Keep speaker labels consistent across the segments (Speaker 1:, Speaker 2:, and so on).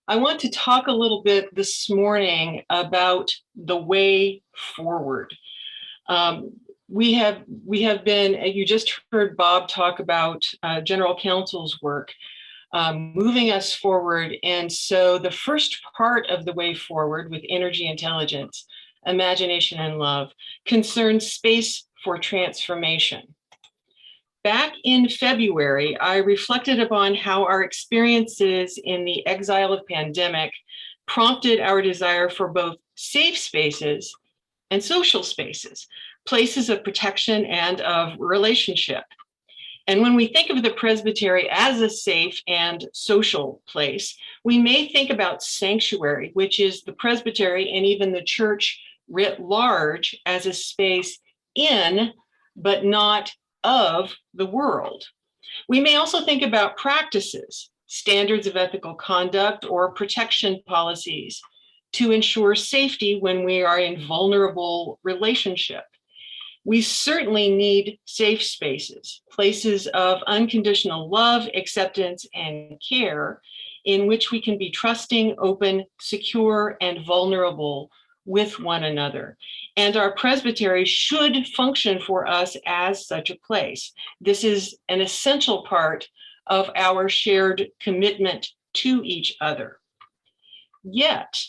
Speaker 1: I want to talk a little bit this morning about the way forward. Um, we have been, you just heard Bob talk about General Counsel's work, moving us forward. And so the first part of the way forward with energy intelligence, imagination and love concerns space for transformation. Back in February, I reflected upon how our experiences in the exile of pandemic prompted our desire for both safe spaces and social spaces, places of protection and of relationship. And when we think of the presbytery as a safe and social place, we may think about sanctuary, which is the presbytery and even the church writ large as a space in, but not of the world. We may also think about practices, standards of ethical conduct, or protection policies to ensure safety when we are in vulnerable relationship. We certainly need safe spaces, places of unconditional love, acceptance, and care in which we can be trusting, open, secure, and vulnerable with one another. And our presbytery should function for us as such a place. This is an essential part of our shared commitment to each other. Yet,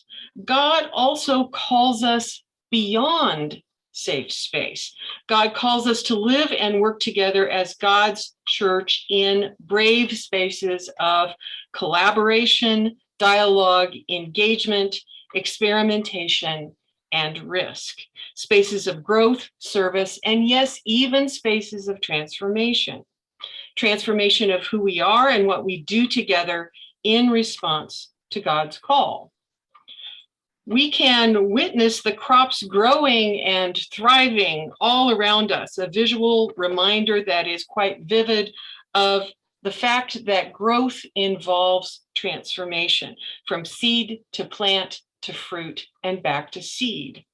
Speaker 1: God also calls us beyond safe space. God calls us to live and work together as God's church in brave spaces of collaboration, dialogue, engagement, experimentation, and risk. Spaces of growth, service, and yes, even spaces of transformation. Transformation of who we are and what we do together in response to God's call. We can witness the crops growing and thriving all around us, a visual reminder that is quite vivid of the fact that growth involves transformation, from seed to plant to fruit and back to seed.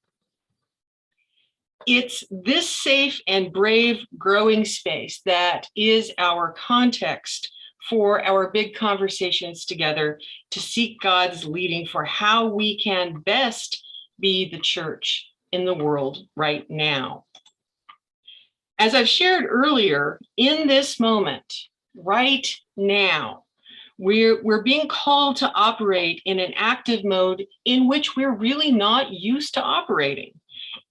Speaker 1: It's this safe and brave growing space that is our context for our big conversations together to seek God's leading for how we can best be the church in the world right now. As I've shared earlier, in this moment, right now, we're being called to operate in an active mode in which we're really not used to operating,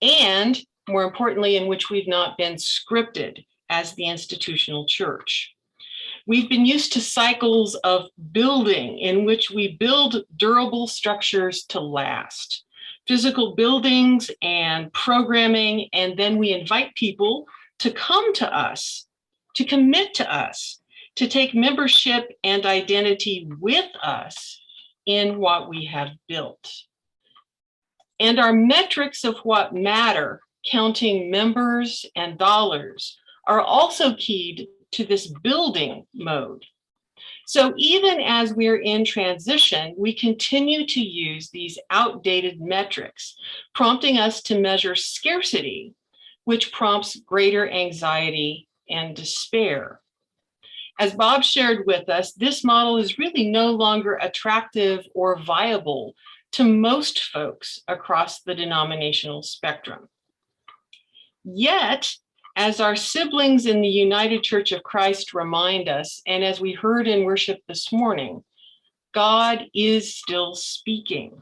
Speaker 1: and more importantly, in which we've not been scripted as the institutional church. We've been used to cycles of building in which we build durable structures to last, physical buildings and programming, and then we invite people to come to us, to commit to us, to take membership and identity with us in what we have built. And our metrics of what matter, counting members and dollars, are also keyed to this building mode. So even as we're in transition, we continue to use these outdated metrics, prompting us to measure scarcity, which prompts greater anxiety and despair. As Bob shared with us, this model is really no longer attractive or viable to most folks across the denominational spectrum. Yet, as our siblings in the United Church of Christ remind us, and as we heard in worship this morning, God is still speaking.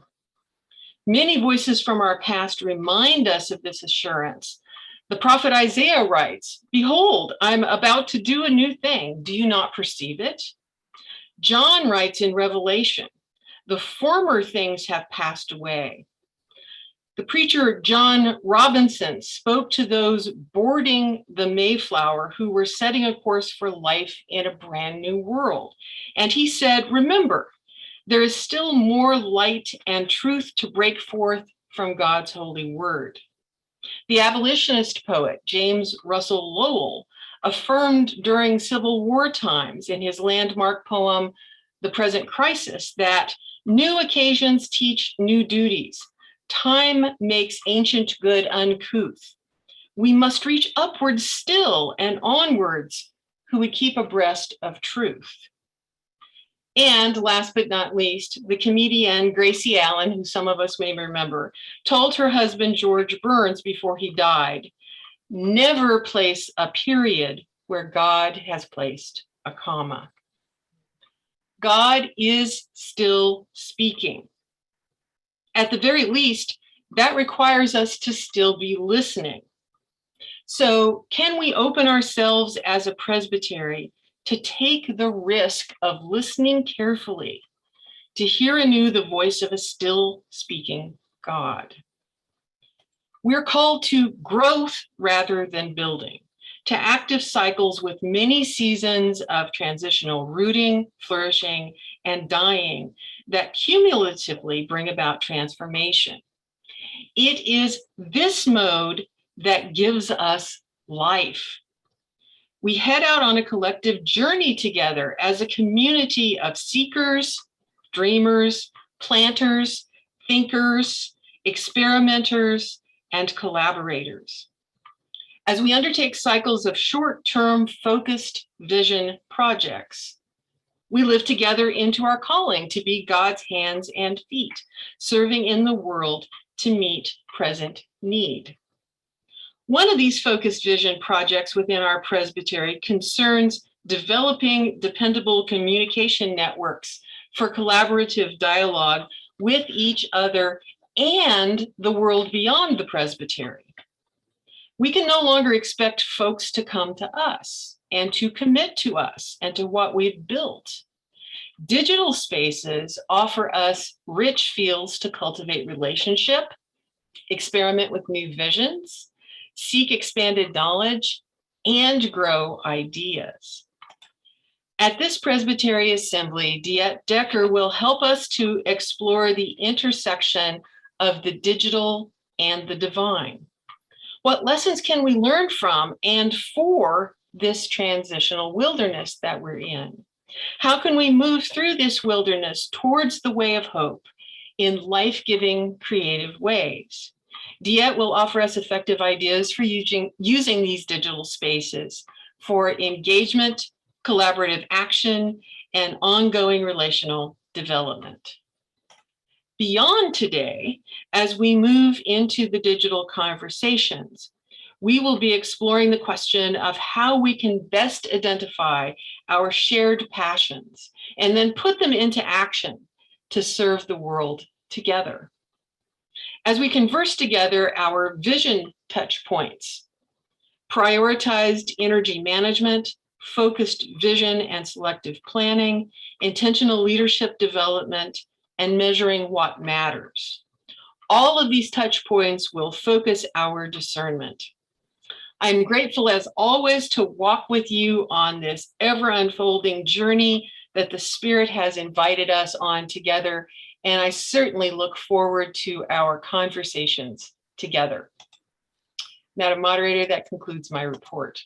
Speaker 1: Many voices from our past remind us of this assurance. The prophet Isaiah writes, "Behold, I'm about to do a new thing. Do you not perceive it?" John writes in Revelation, "The former things have passed away." The preacher John Robinson spoke to those boarding the Mayflower who were setting a course for life in a brand new world. And he said, "Remember, there is still more light and truth to break forth from God's holy word." The abolitionist poet James Russell Lowell affirmed during Civil War times in his landmark poem, The Present Crisis, that new occasions teach new duties. Time makes ancient good uncouth. We must reach upwards still and onwards who would keep abreast of truth. And last but not least, the comedian Gracie Allen, who some of us may remember, told her husband George Burns before he died, never place a period where God has placed a comma. God is still speaking. At the very least, that requires us to still be listening. So can we open ourselves as a presbytery to take the risk of listening carefully, to hear anew the voice of a still speaking God? We're called to growth rather than building, to active cycles with many seasons of transitional rooting, flourishing, and dying that cumulatively bring about transformation. It is this mode that gives us life. We head out on a collective journey together as a community of seekers, dreamers, planters, thinkers, experimenters, and collaborators. As we undertake cycles of short-term focused vision projects, we live together into our calling to be God's hands and feet, serving in the world to meet present need. One of these focused vision projects within our presbytery concerns developing dependable communication networks for collaborative dialogue with each other and the world beyond the presbytery. We can no longer expect folks to come to us and to commit to us and to what we've built. Digital spaces offer us rich fields to cultivate relationship, experiment with new visions, seek expanded knowledge, and grow ideas. At this Presbytery Assembly, Diet Decker will help us to explore the intersection of the digital and the divine. What lessons can we learn from and for this transitional wilderness that we're in? How can we move through this wilderness towards the way of hope in life-giving, creative ways? Diet will offer us effective ideas for using these digital spaces for engagement, collaborative action, and ongoing relational development. Beyond today, as we move into the digital conversations, we will be exploring the question of how we can best identify our shared passions and then put them into action to serve the world together. As we converse together, our vision touch points, prioritized energy management, focused vision and selective planning, intentional leadership development, and measuring what matters. All of these touch points will focus our discernment. I'm grateful as always to walk with you on this ever unfolding journey that the Spirit has invited us on together, and I certainly look forward to our conversations together. Madam Moderator, that concludes my report.